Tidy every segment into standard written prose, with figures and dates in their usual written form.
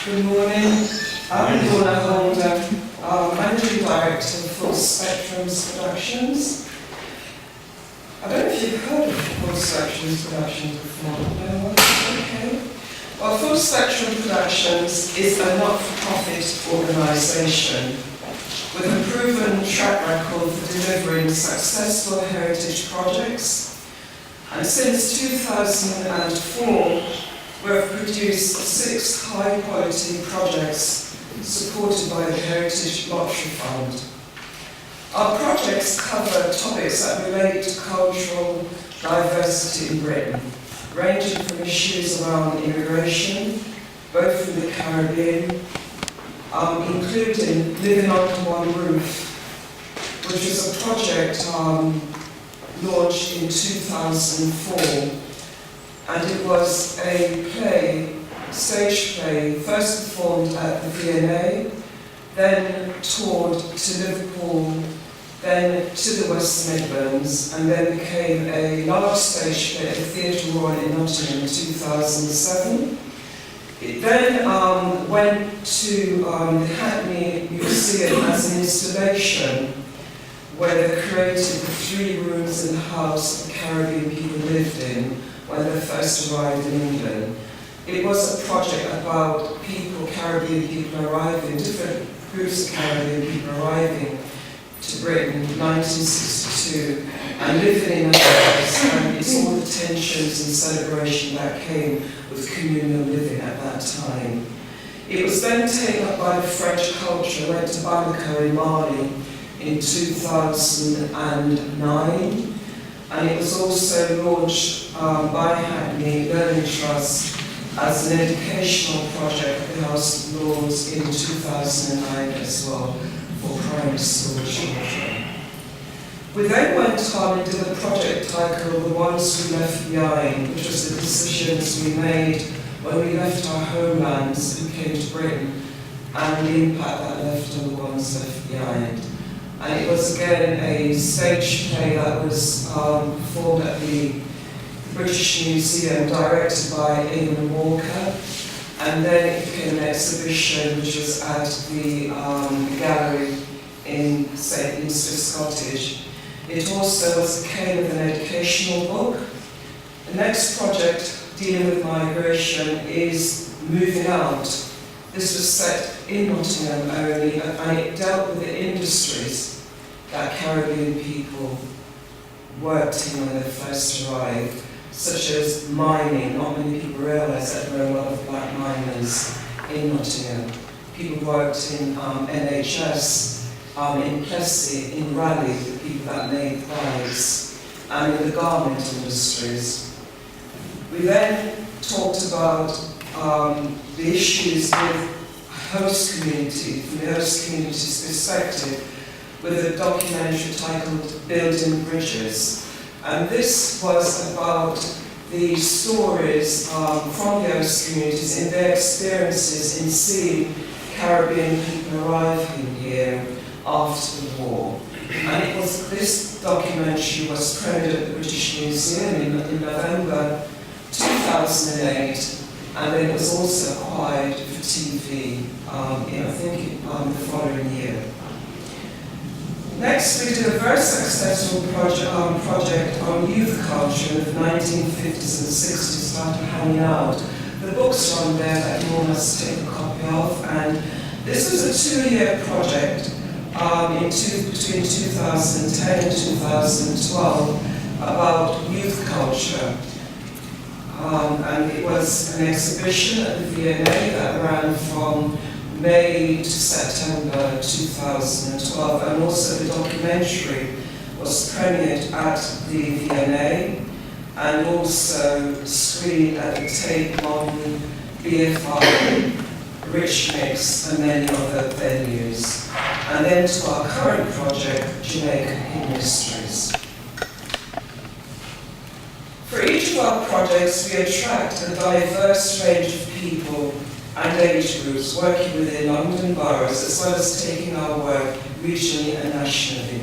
Good morning. I'm Lorna, Managing Director of Full Spectrums Productions. I don't know if you've heard of Full Spectrums Productions before. No? Okay. Well, Full Spectrum Productions is a not-for-profit organisation with a proven track record for delivering successful heritage projects. And since 2004, we have produced 6 high-quality projects supported by the Heritage Lottery Fund. Our projects cover topics that relate to cultural diversity in Britain, ranging from issues around immigration, both from the Caribbean, including Living Under One Roof, which was a project launched in 2004. And it was a play, stage play, first performed at the V&A, then toured to Liverpool, then to the West Midlands, and then became a large stage play at the Theatre Royal in Nottingham in 2007. It then went to the Hackney Museum as an installation where they created the 3 rooms in the house the Caribbean people lived in when they first arrived in England. It was a project about people, Caribbean people arriving, different groups of Caribbean people arriving to Britain in 1962 and living in a house, and it's all the tensions and celebration that came with communal living at that time. It was then taken up by the French culture, went to Bamako in Mali in 2009, and it was also launched by Hackney Learning Trust as an educational project at the House of Lords in 2009 as well for primary school children. We then went on and did a project titled The Ones We Left Behind, which was the decisions we made when we left our homelands and came to Britain, and the impact that left on the ones left behind. And it was again a stage play that was performed at the British Museum, directed by Eamon Walker, and then it became an exhibition which was at the gallery in St. Eustace Cottage. It also came with an educational book. The next project dealing with migration is Moving Out. This was set in Nottingham only, and it dealt with the industries that Caribbean people worked in when they first arrived, such as mining. Not many people realise that there are a lot of black miners in Nottingham. People worked in NHS, in Plessy, in Raleigh, the people that made pies, and in the garment industries. We then talked about the issues with host community, from the host community's perspective, with a documentary titled Building Bridges. And this was about the stories from the host communities in their experiences in seeing Caribbean people arriving here after the war. And it was, this documentary was premiered at the British Museum in November 2008, and then it was also acquired for TV I think the following year. Next, we did a very successful project on youth culture in the 1950s and 60s, started hanging out. The books are on there that you all must take a copy of, and this was a 2-year project between 2010 and 2012 about youth culture. And it was an exhibition at the V&A that ran from May to September 2012, and also the documentary was premiered at the V&A and also screened at the Tape Modern, BFI, Rich Mix, and many other venues. And then to our current project, Jamaican Histories. For each of our projects, we attract a diverse range of people and age groups working within London boroughs, as well as taking our work regionally and nationally.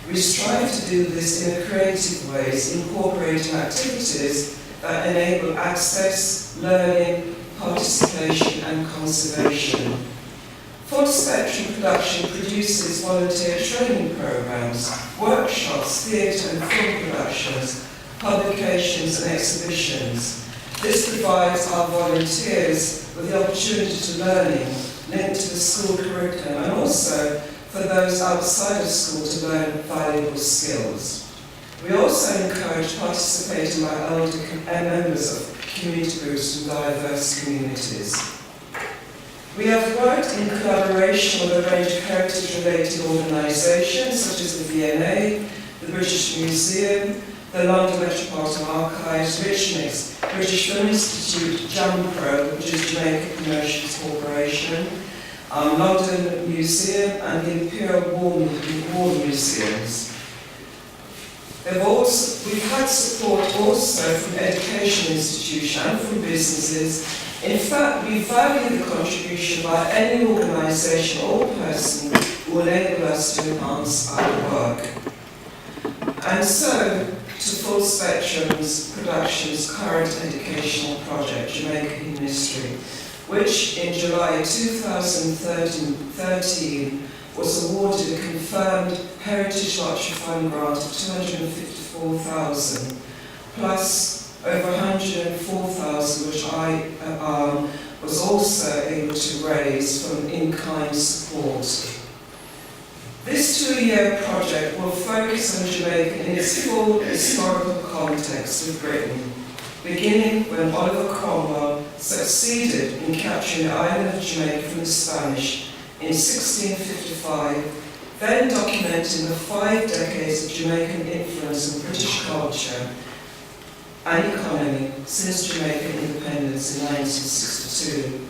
We strive to do this in creative ways, incorporating activities that enable access, learning, participation and conservation. Full Spectrum Production produces volunteer training programs, workshops, theatre and film productions, publications and exhibitions. This provides our volunteers with the opportunity to learning linked to the school curriculum, and also for those outside of school to learn valuable skills. We also encourage participating by elder members of community groups from diverse communities. We have worked in collaboration with a range of heritage-related organisations such as the V&A, the British Museum, the London Metropolitan Archives, Richmond's British Film Institute, JAMPRO, which is Jamaica Promotions Corporation, London Museum and the Imperial War Museums. We've had support also from education institutions and from businesses. In fact, we value the contribution by any organisation or person who will enable us to enhance our work. And so, to Full Spectrum's Productions' current educational project, Jamaica in History, which in July 2013 was awarded a confirmed Heritage Lottery Fund grant of $254,000, plus over $104,000, which I was also able to raise from in-kind support. This 2-year project will focus on Jamaica in its full historical context of Britain, beginning when Oliver Cromwell succeeded in capturing the island of Jamaica from the Spanish in 1655, then documenting the 5 decades of Jamaican influence on British culture and economy since Jamaican independence in 1962.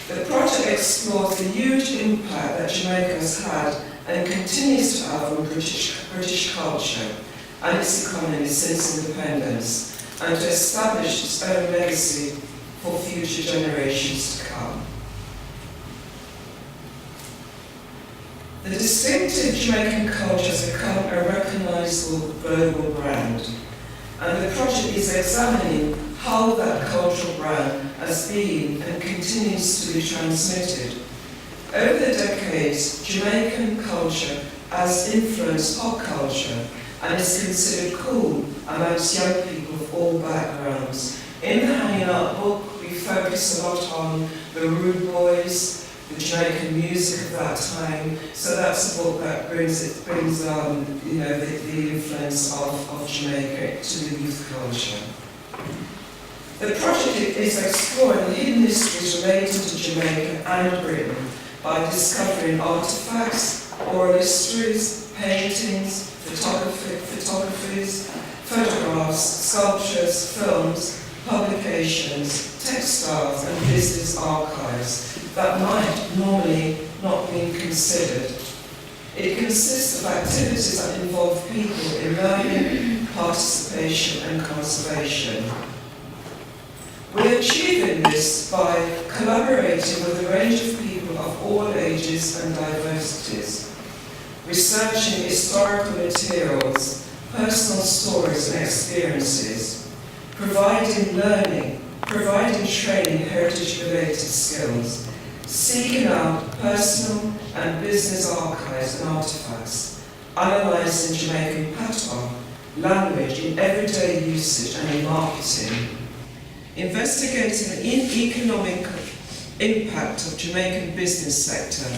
The project explores the huge impact that Jamaica has had and continues to have on British culture and its economy since independence, and to establish its own legacy for future generations to come. The distinctive Jamaican culture has become a recognisable global brand, and the project is examining how that cultural brand has been and continues to be transmitted. Over the decades, Jamaican culture has influenced pop culture and is considered cool amongst young people of all backgrounds. In the Hanging Out book, we focus a lot on the Rude Boys, the Jamaican music of that time. So that's a book that brings the influence of Jamaica to the youth culture. The project is exploring the hidden histories relating to Jamaica and Britain by discovering artifacts, oral histories, paintings, photographies, photographs, sculptures, films, publications, textiles and business archives that might normally not be considered. It consists of activities that involve people in learning, participation and conservation. We're achieving this by collaborating with a range of people of all ages and diversities, researching historical materials, personal stories and experiences, providing learning, providing training in heritage-related skills, seeking out personal and business archives and artifacts, analysing Jamaican patois, language in everyday usage and in marketing, investigating the economic impact of Jamaican business sector,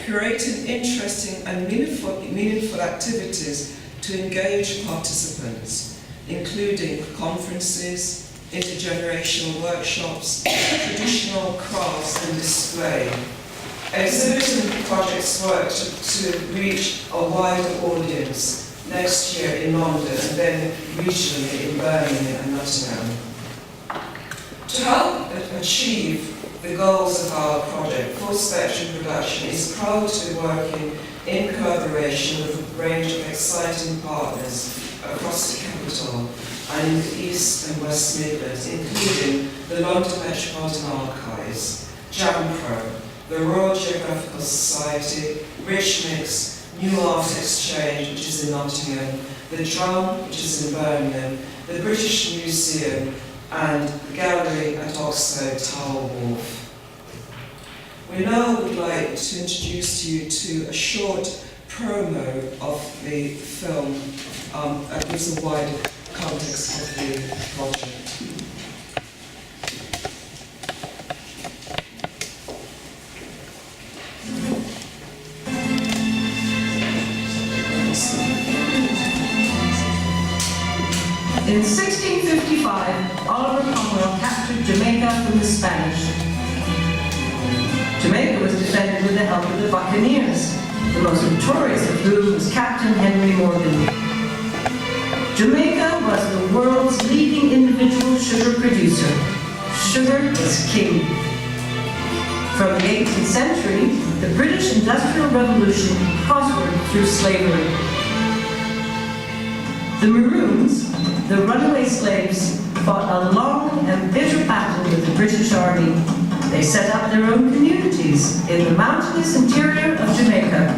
creating interesting and meaningful activities to engage participants, including conferences, intergenerational workshops, traditional crafts and display, exhibiting the project's work to reach a wider audience next year in London and then regionally in Birmingham and Nottingham. To help achieve the goals of our project, Full Spectrum Production is proud to be working in collaboration with a range of exciting partners across the capital and in the East and West Midlands, including the London Metropolitan Archives, JAMPRO, the Royal Geographical Society, Rich Mix, New Art Exchange, which is in Nottingham, the Drum, which is in Birmingham, the British Museum, and the gallery at Oxford Tower Wharf. We now would like to introduce you to a short promo of the film that gives a wider context of the project. In 1655, Oliver Cromwell captured Jamaica from the Spanish. Jamaica was defended with the help of the buccaneers, the most notorious of whom was Captain Henry Morgan. Jamaica was the world's leading individual sugar producer. Sugar was king. From the 18th century, the British Industrial Revolution prospered through slavery. The Maroons, the runaway slaves, fought a long and bitter battle with the British Army. They set up their own communities in the mountainous interior of Jamaica.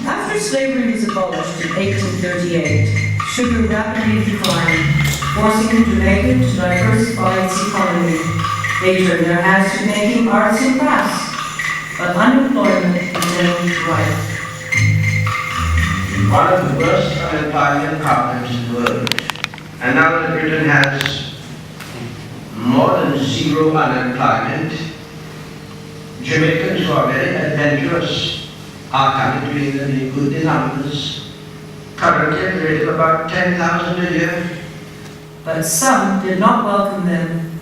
After slavery was abolished in 1838, sugar rapidly declined, forcing Jamaica to diversify its economy. They turned their hands to making arts and crafts, but unemployment remained rife. One of the worst unemployment problems in the world. And now that Britain has more than zero unemployment, Jamaicans who are very adventurous are coming to England in good numbers. Currently at the rate of about 10,000 a year. But some did not welcome them.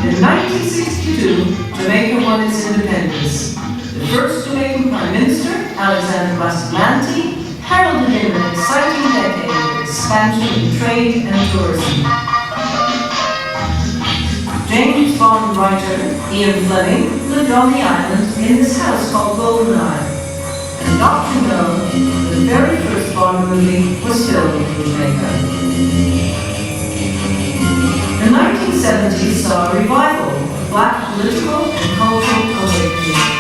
In 1962, Jamaica won its independence. The first Jamaican Prime Minister, Alexander Bustamante, heralded in an exciting decade of expansion in trade and tourism. James Bond writer Ian Fleming lived on the island in this house called Goldeneye. And Dr. No, the very first Bond movie, was filmed in Jamaica. The 1970s saw a revival of black political and cultural awakening.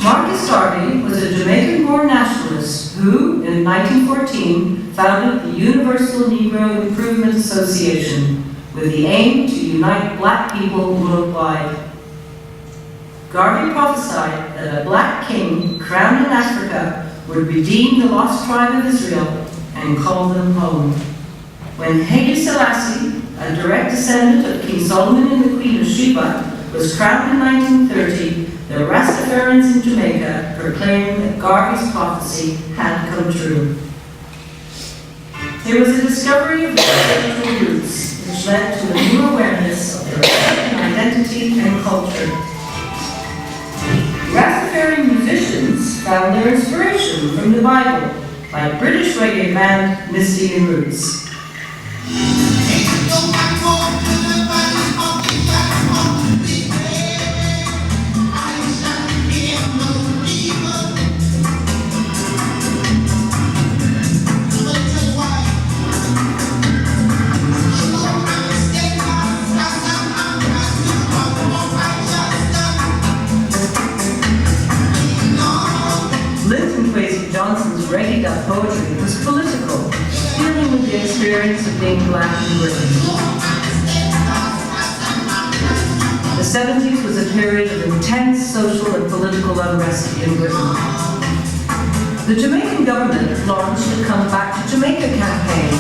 Marcus Garvey was a Jamaican-born nationalist who, in 1914, founded the Universal Negro Improvement Association with the aim to unite black people worldwide. Garvey prophesied that a black king crowned in Africa would redeem the lost tribe of Israel and call them home. When Haile Selassie, a direct descendant of King Solomon and the Queen of Sheba, was crowned in 1930, the Rastafarians in Jamaica proclaimed that Garvey's prophecy had come true. There was a discovery of their spiritual roots, which led to a new awareness of their African identity and culture. Rastafarian musicians found their inspiration from the Bible by British reggae band Misty and Roots. Johnson's reggae poetry was political, dealing with the experience of being black in Britain. The 70s was a period of intense social and political unrest in Britain. The Jamaican government launched the Come Back to Jamaica campaign,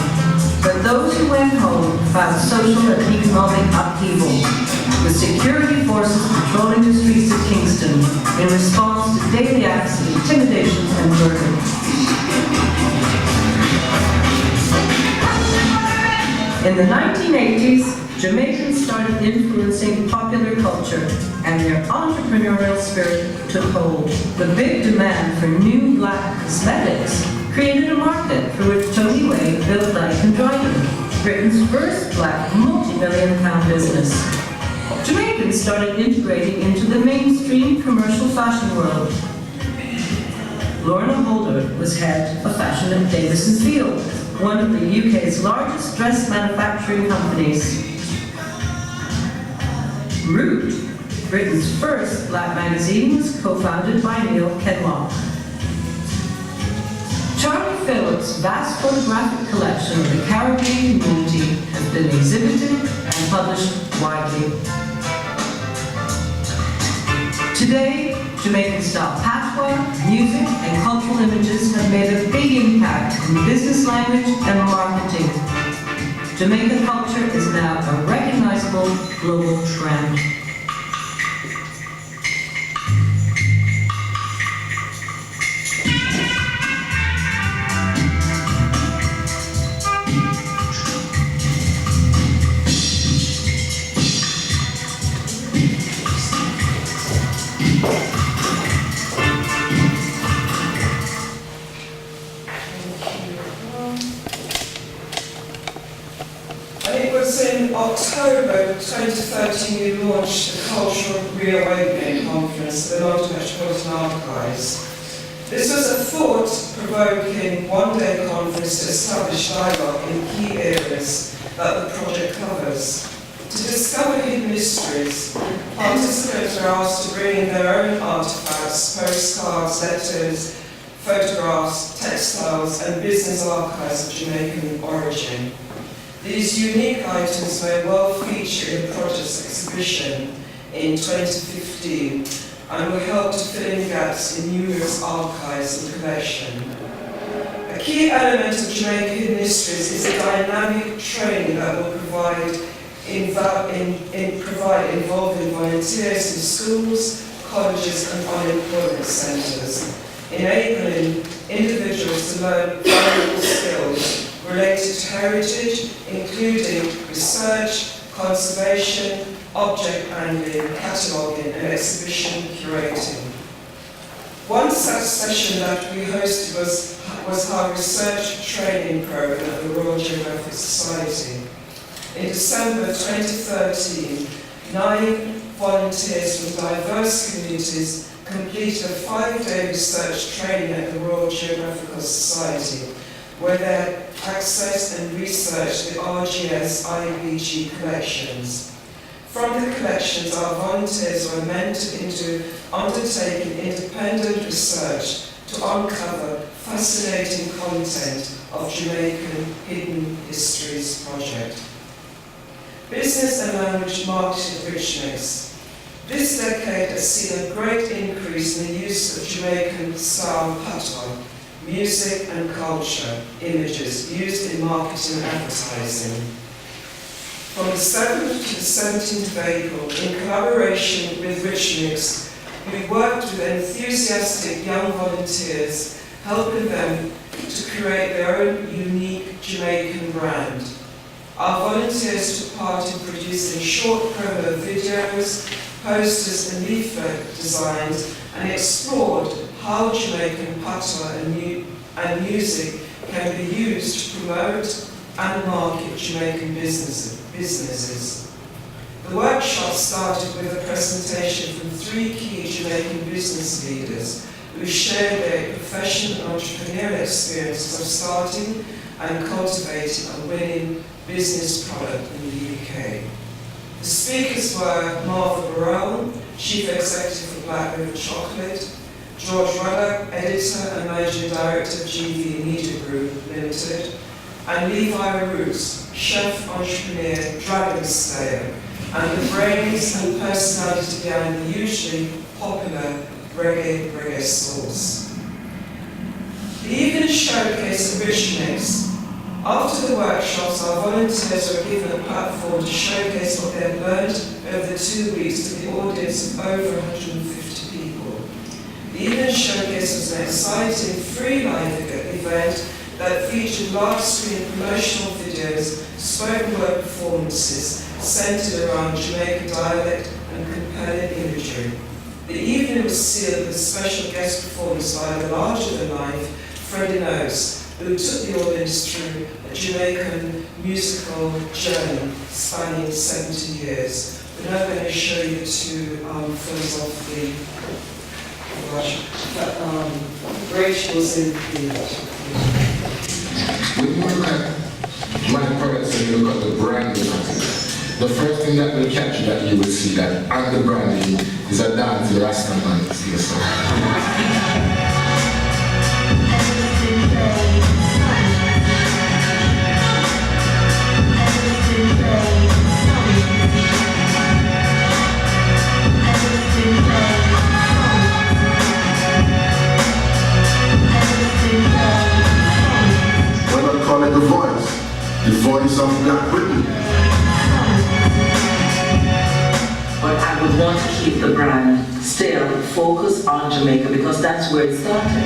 but those who went home found social and economic upheaval, with security forces patrolling the streets of Kingston in response to daily acts of intimidation and murder. In the 1980s, Jamaicans started influencing popular culture, and their entrepreneurial spirit took hold. The big demand for new black cosmetics created a market for which Tony Way built Dyke & Dryden, Britain's first black multi-million-pound business. Jamaicans started integrating into the mainstream commercial fashion world. Lorna Holder was head of fashion at Davison Field, one of the UK's largest dress manufacturing companies. Root, Britain's first black magazine was co-founded by Neil Kenlock. Charlie Phillips' vast photographic collection of the Caribbean community has been exhibited and published widely. Today, Jamaican-style patois, music, and cultural images have made a big impact in business language and marketing. Jamaican culture is now a recognizable global trend. In October 2013, we launched the Cultural Reawakening Conference at the London Metropolitan Archives. This was a thought-provoking one-day conference to establish dialogue in key areas that the project covers. To discover hidden mysteries, participants are asked to bring in their own artifacts, postcards, letters, photographs, textiles, and business archives of Jamaican origin. These unique items may well feature in the project's exhibition in 2015 and will help to fill in gaps in numerous archives and collection. A key element of Jamaican Hidden Histories is a dynamic training that will provide involving volunteers in schools, colleges and unemployment centres, enabling individuals to learn valuable skills related to heritage, including research, conservation, object handling, cataloguing, and exhibition curating. One such session that we hosted was our research training program at the Royal Geographic Society. In December 2013, 9 volunteers from diverse communities completed a 5-day research training at the Royal Geographical Society, where they accessed and researched the RGS IBG collections. From the collections, our volunteers were mentored into undertaking independent research to uncover fascinating content of Jamaican Hidden Histories project. Business and language marketing richness. This decade has seen a great increase in the use of Jamaican-style patois, music and culture images used in marketing and advertising. From the 7th to the 17th of April, in collaboration with Rich Mix, we worked with enthusiastic young volunteers, helping them to create their own unique Jamaican brand. Our volunteers took part in producing short promo videos, posters and leaflet designs, and explored how Jamaican patois and music can be used to promote and market Jamaican businesses. The workshop started with a presentation from 3 key Jamaican business leaders who shared their professional and entrepreneurial experiences of starting and cultivating a winning business product in the UK. The speakers were Martha Burrell, Chief Executive for Black River Chocolate, George Ruddock, Editor and Managing Director of GV Media Group Limited, and Levi Roots, Chef, Entrepreneur, Dragon Slayer, and the brains and personality behind the usually popular reggae sauce. The evening showcased a rich mix. After the workshops, our volunteers were given a platform to showcase what they had learned over the 2 weeks to the audience of over 150 people. The evening showcase was an exciting free live event that featured large-screen promotional videos, spoken word performances centered around Jamaican dialect and compelling imagery. The evening was sealed with a special guest performance by the larger-than-life Freddie Knows, who took the audience through a Jamaican musical journey spanning 70 years. We're now going to show you the 2 films of the Rachel's in the... When you look at my products and you look at the branding of it, the first thing that will catch you, that you will see that on the branding is a dancing Rastaman. What I call it the voice of Black Britain. But I would want to keep the brand still focused on Jamaica because that's where it started.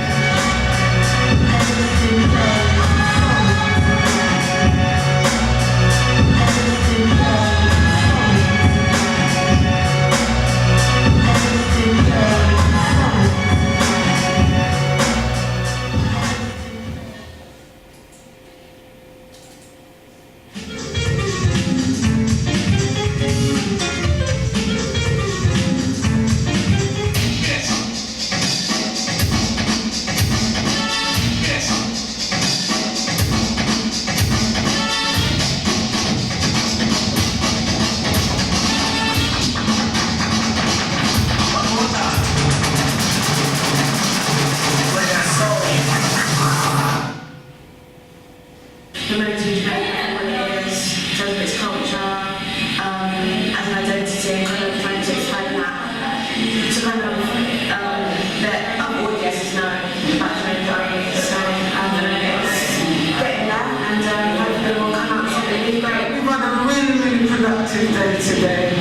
Today.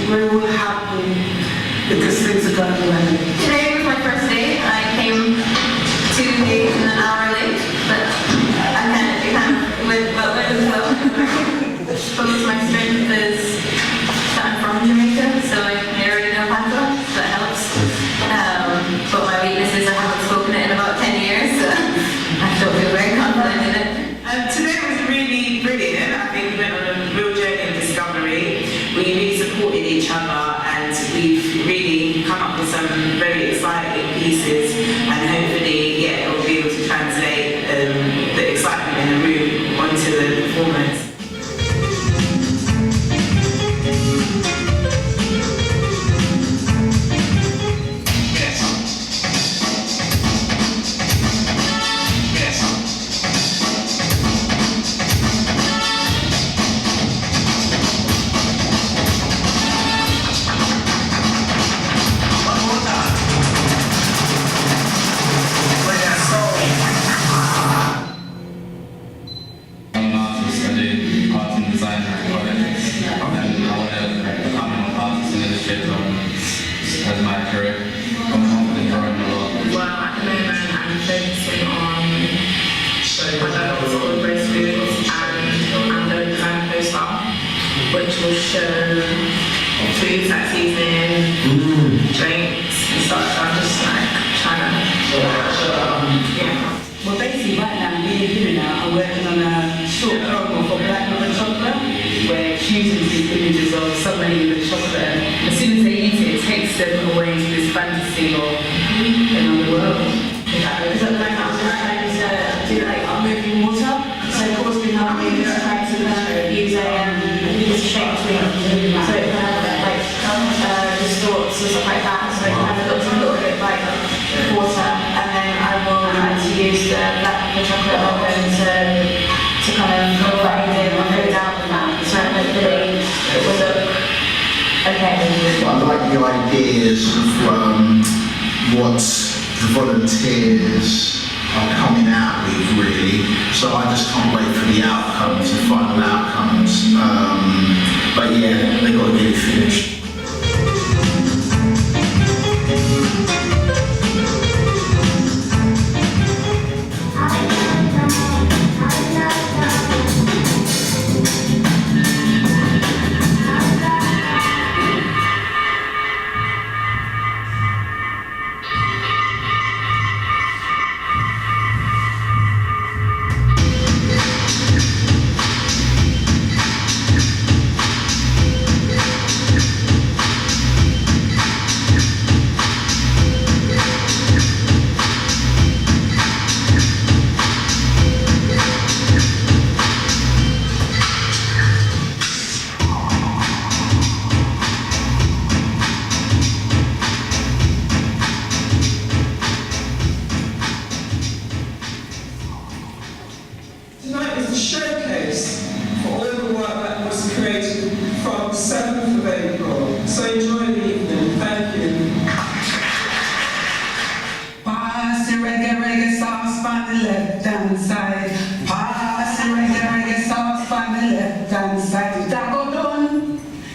We're all happy because things are going well. Today was my first day. I came 2 days and an hour late, but I went well as well. I suppose my strength is that I'm from Jamaica, so I already know Patois, so that helps. But my weakness is I haven't spoken it in about 10 years, so I don't feel very confident in it. Today was really brilliant. I think we went on a real journey of discovery. We really supported each other and we've really come up with some very exciting pieces and hopefully, yeah, it will be able to translate the excitement in the room onto the performance. Which will show foods that season, drinks and stuff. So I'm just like trying to, yeah. Well, basically right now, me and Hina are working on a short program for Black River Chocolate, where it uses these images of somebody with chocolate. As soon as they eat it, it takes them away to this fantasy of another world. So like I'm trying to do like I'm moving water. So of course we have to try to use a shape tween. So it can have like distorts and stuff like that. So it kind of looks a little bit like water. And then I will try to use the black pepper chocolate almond to kind of go back in and go down with that. So hopefully it will look okay. I like the ideas of what the volunteers are coming out with, really. So I just can't wait for the outcomes, the final outcomes. But yeah, they've got to get it finished.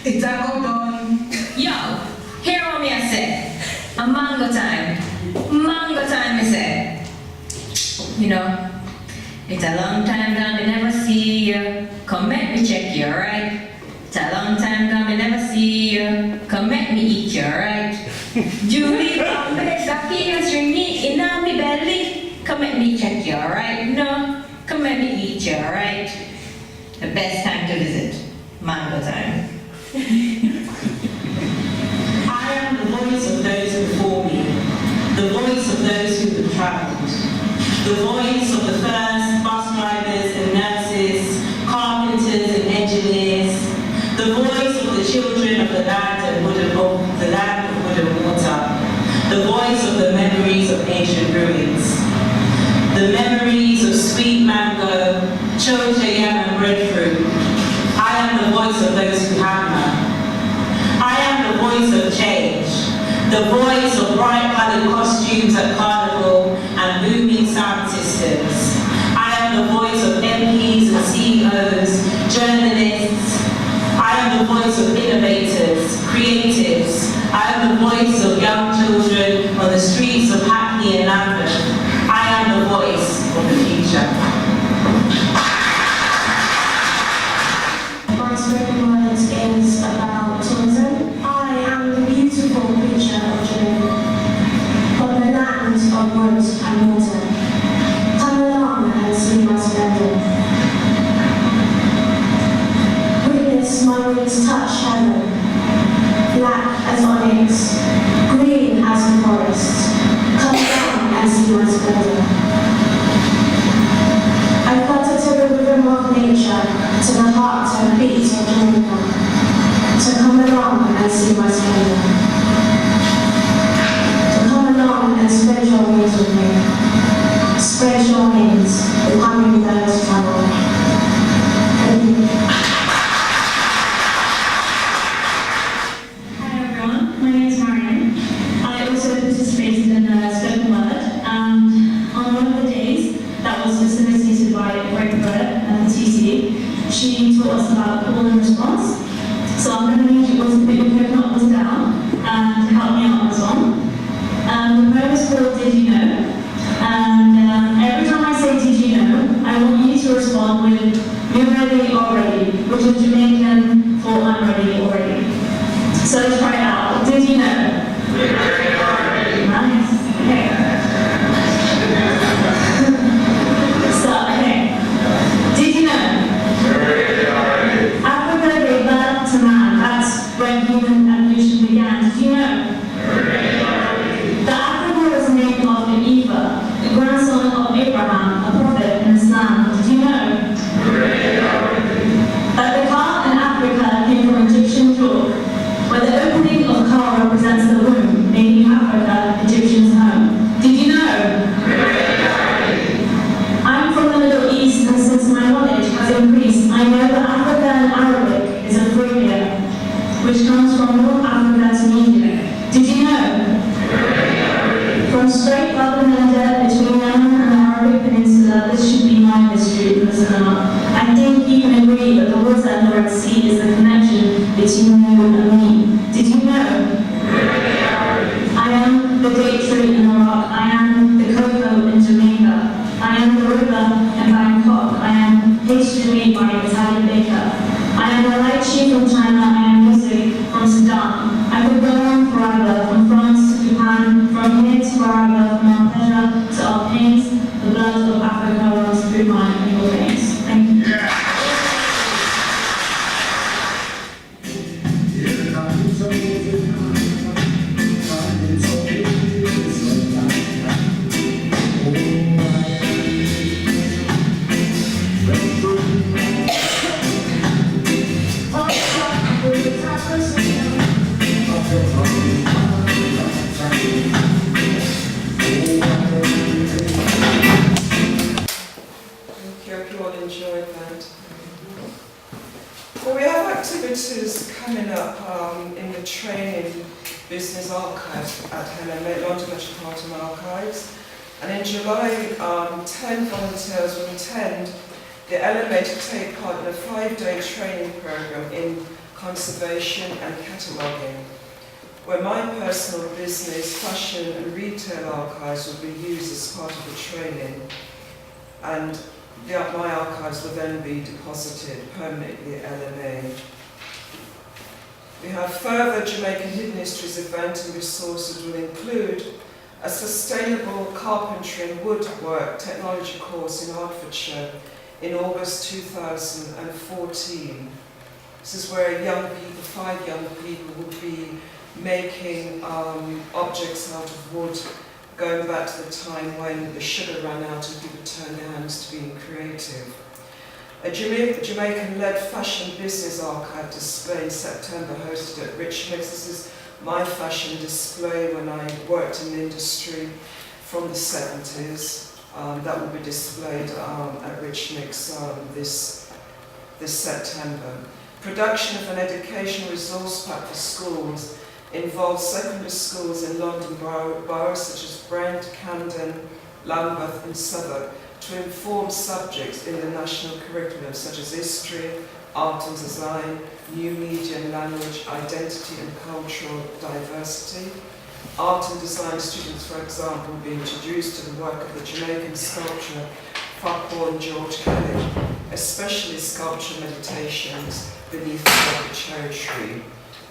It's a go down. Yo, hear what me I say. A mango time. Mango time, me say. You know, it's a long time gone, me never see you. Come make me check you, alright? It's a long time gone, me never see you. Come make me eat you, alright? Julie, come make the feels ring me in me belly. Come make me check you, alright? No, come make me eat you, alright? The best time to visit. Mango time. I am the voice of those before me, the voice of those who have travelled, the voice of the first bus drivers and nurses, carpenters and engineers, the voice of the children of the land and wood and water, the voice of the memories of ancient ruins, the memories of sweet mango, choja yam and breadfruit. I am the voice of those who hammer. I am the voice of change, the voice of bright-colored costumes at Carnival and booming sound systems. I am the voice of MPs and CEOs, journalists. I am the voice of innovators, creatives. I am the voice of young children on the streets of Hackney and Lambeth. I am the voice of the future. My spoken words is about tourism. I am the beautiful picture of Jamaica, of the land of wood and water. Come along and see my splendor. Witness my wings touch heaven, black as onyx, green as the forest. Come along and see my splendor. I flutter to the rhythm of nature, to the heart and beat of Jamaica. So come along and see my splendor. So come along and spread your wings with me. Spread your wings with hummingbirds travel. Thank you. Hi everyone, my name is Marion. I also participated in the spoken word, and on one of the days that was facilitated by Great Bird and the TC, she taught us about call and response. So I'm going to need you all to put your coconuts down and help me out on the song. The poem is called Did You Know? And every time I say did you know, I want you to respond with you're ready already, which is Jamaican for I'm ready already. So let's try it out. Did you know? We're ready already. Nice. Okay. Did you know? Africa gave birth to man. That's when human evolution began. Did you know? The Africa was named after Eva, the grandson of Abraham, a prophet in Islam. Did you know? That the car in Africa came from Egyptian chalk, where the opening of car represents the womb, making Africa Egyptian's home. Did you know? I'm from the Middle East, and since my knowledge has increased, I know that Africa in Arabic is Africa, which comes from North Africa to India. Did you know? From Strait Babylon between Yemen and the Arabic Peninsula, this should be my history, listen up. I think you can agree that the water and the Red Sea is the connection between you and me. Did you know? I am the date tree in Iraq. I am the cocoa in Jamaica. I am the river in Bangkok. I am pastry made by an Italian baker. I am the lychee from China. I am music from Sudan. I could go on forever, from France to Japan, from here to wherever, from Arpegia to our pains. The blood of Africa runs through my evil veins. Thank you. Activities coming up in the training business archive at London Metropolitan Archives, and in July 10 volunteers will attend the LMA to take part in a 5-day training program in conservation and cataloguing, where my personal business, fashion and retail archives will be used as part of the training, and my archives will then be deposited permanently at LMA. We have further Jamaican Hidden Histories event and resources will include a sustainable carpentry and woodwork technology course in Hertfordshire in August 2014. This is where 5 young people will be making objects out of wood, going back to the time when the sugar ran out and people turned their hands to being creative. A Jamaican-led fashion business archive display in September hosted at Rich Mix. This is my fashion display when I worked in the industry from the 70s. That will be displayed at Rich Mix this September. Production of an educational resource pack for schools involves secondary schools in London boroughs such as Brent, Camden, Lambeth and Southwark to inform subjects in the national curriculum such as history, art and design, new media and language, identity and cultural diversity. Art and design students, for example, will be introduced to the work of the Jamaican sculptor Farquhar George Kelly, especially sculpture meditations beneath the cherry tree,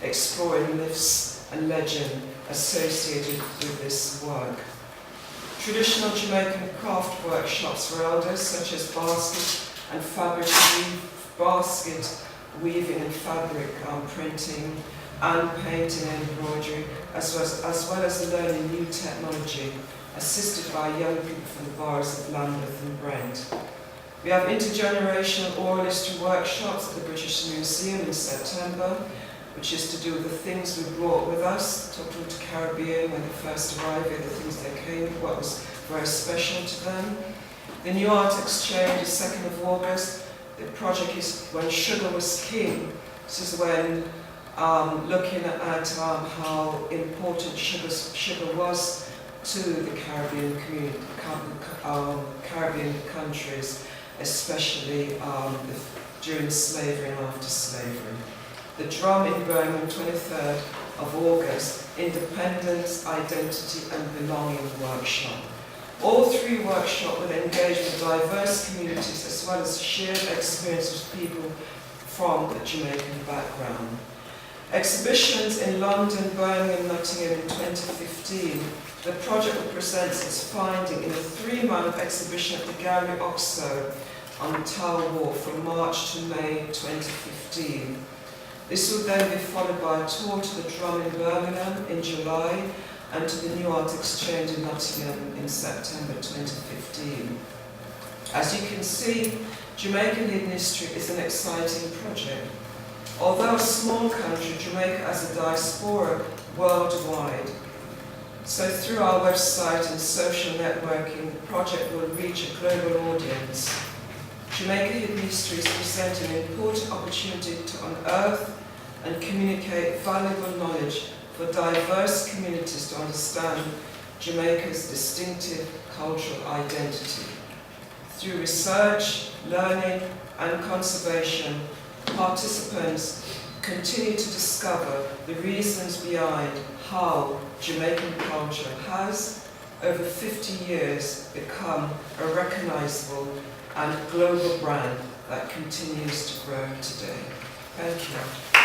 exploring myths and legend associated with this work. Traditional Jamaican craft workshops for elders such as basket weaving and fabric printing and painting and embroidery, as well as learning new technology assisted by young people from the boroughs of Lambeth and Brent. We have intergenerational oral history workshops at the British Museum in September, which is to do with the things we brought with us, talking to Caribbean when they first arrived here, the things they came with, what was very special to them. The New Art Exchange is 2nd of August. The project is When Sugar Was King. This is when looking at how important sugar was to the Caribbean community, Caribbean countries, especially during slavery and after slavery. The Drum in Birmingham, 23rd of August, Independence, Identity and Belonging Workshop. All 3 workshops will engage with diverse communities as well as shared experiences with people from the Jamaican background. Exhibitions in London, Birmingham, Nottingham in 2015. The project will present its finding in a 3-month exhibition at the Gallery Oxo on the Tower Wharf from March to May 2015. This will then be followed by a tour to the Drum in Birmingham in July and to the New Art Exchange in Nottingham in September 2015. As you can see, Jamaican Hidden History is an exciting project. Although a small country, Jamaica has a diaspora worldwide. So through our website and social networking, the project will reach a global audience. Jamaican Hidden History is presenting an important opportunity to unearth and communicate valuable knowledge for diverse communities to understand Jamaica's distinctive cultural identity. Through research, learning and conservation, participants continue to discover the reasons behind how Jamaican culture has, over 50 years, become a recognizable and global brand that continues to grow today. Thank you.